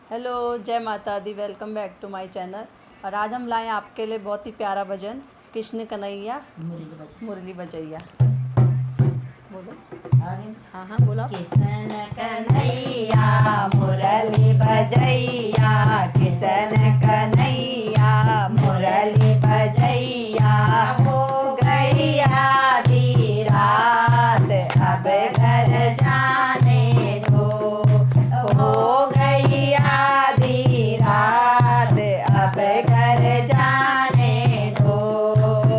Hello, जय माता दी। Welcome back to my channel. और आज हम लाए आपके लिए बहुत ही प्यारा भजन, कृष्ण कन्हैया मुरली बजैया। बोलो। हाँ हाँ बोलो। कृष्ण कन्हैया मुरली बजैया, कृष्ण कन्हैया मुरली बजैया। हो गई आधी रात अब घर जाने दो, हो गई आधी रात अब घर जाने दो।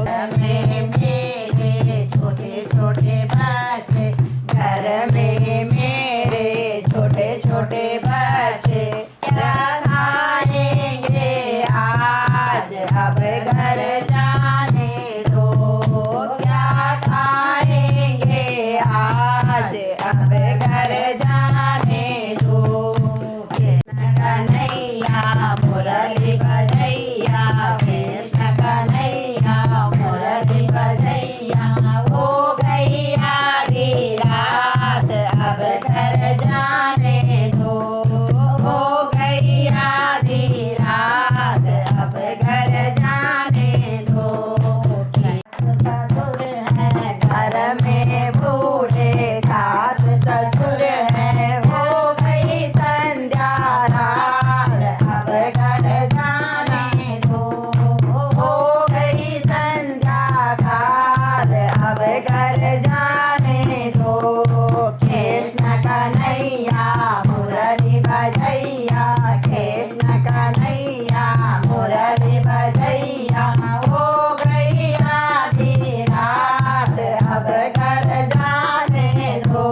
में मेरे छोटे छोटे बच्चे, घर में मेरे छोटे छोटे बच्चे, क्या खाएंगे आज अब घर जाने दो, क्या खाएंगे आज अब घर जाने दो। कृष्ण कन्हैया मुरली बजैया, कृष्ण कन्हैया मुरली बजैया। हो गई आधी रात अब घर जाने दो, हो गई आधी रात अब घर जाने दो। ससुर है घर में बूढ़े, सास ससुर है हो गई संध्या रात अब घर जाने दो, हो गई संध्या घात अब घर जाने दो। कृष्ण कन्हैया मुरली बजैया, कृष्ण कन्हैया मुरली बजैया। हो गई आधी रात अब घर जाने दो,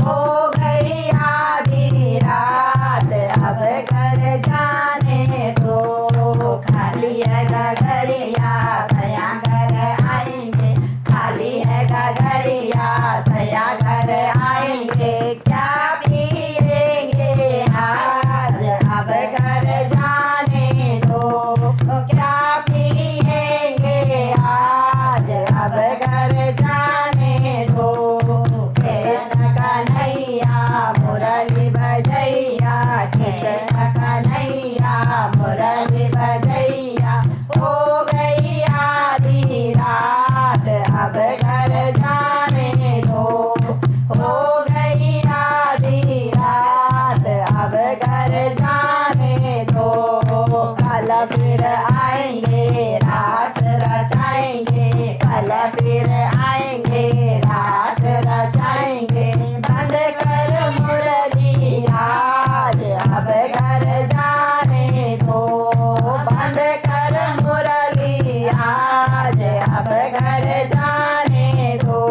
हो गई आधी रात अब घर जाने दो। खाली है गगरिया सया घर आएंगे, खाली है गगरिया सया घर आएंगे। क्या पिएंगे आज अब घर जाने दो, क्या पिएंगे आज अब घर जाने दो। कृष्ण कन्हैया मुरली बजैया, कृष्ण कन्हैया मुरली बजैया। हो गई आधी रात अब घर जाने दो, हो गई आधी रात अब घर जाने दो। कल फिर आएंगे रास रचाएंगे, कल फिर आएंगे रास रचाएंगे। बंद कर मुरली आज अब घर जाने दो, बंद कर मुरली आज अब घर जाने दो।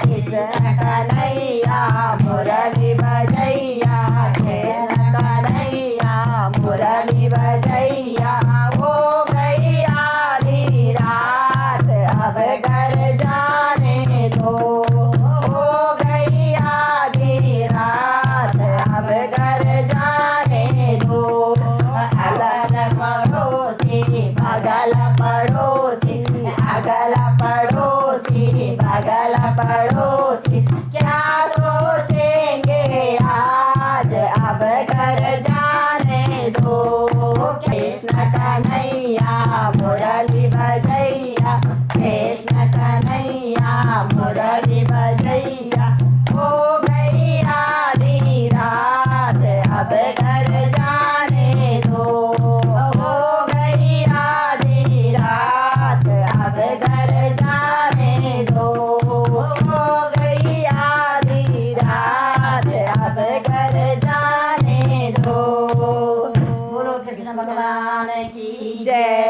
कृष्ण कन्हैया मुरली बजैया, कृष्ण कन्हैया मुरली बजैया। हो गई आधी रात अब घर जाने दो, हो गई आधी रात अब घर जाने दो। अलग पड़ोसी बगल पड़ोसी, अगल पड़ोसी बगल पड़ोसी, क्या सोचेंगे आज अब घर जाने दो। कृष्ण कन्हैया मुरली बजैया, कृष्ण कन्हैया मुरली बजैया। हो गई आधी रात अब घर जाने दो, हो गई आधी रात अब घर जाने दो, हो गई आधी रात अब घर जाने दो। बोलो कृष्ण भगवान की जय।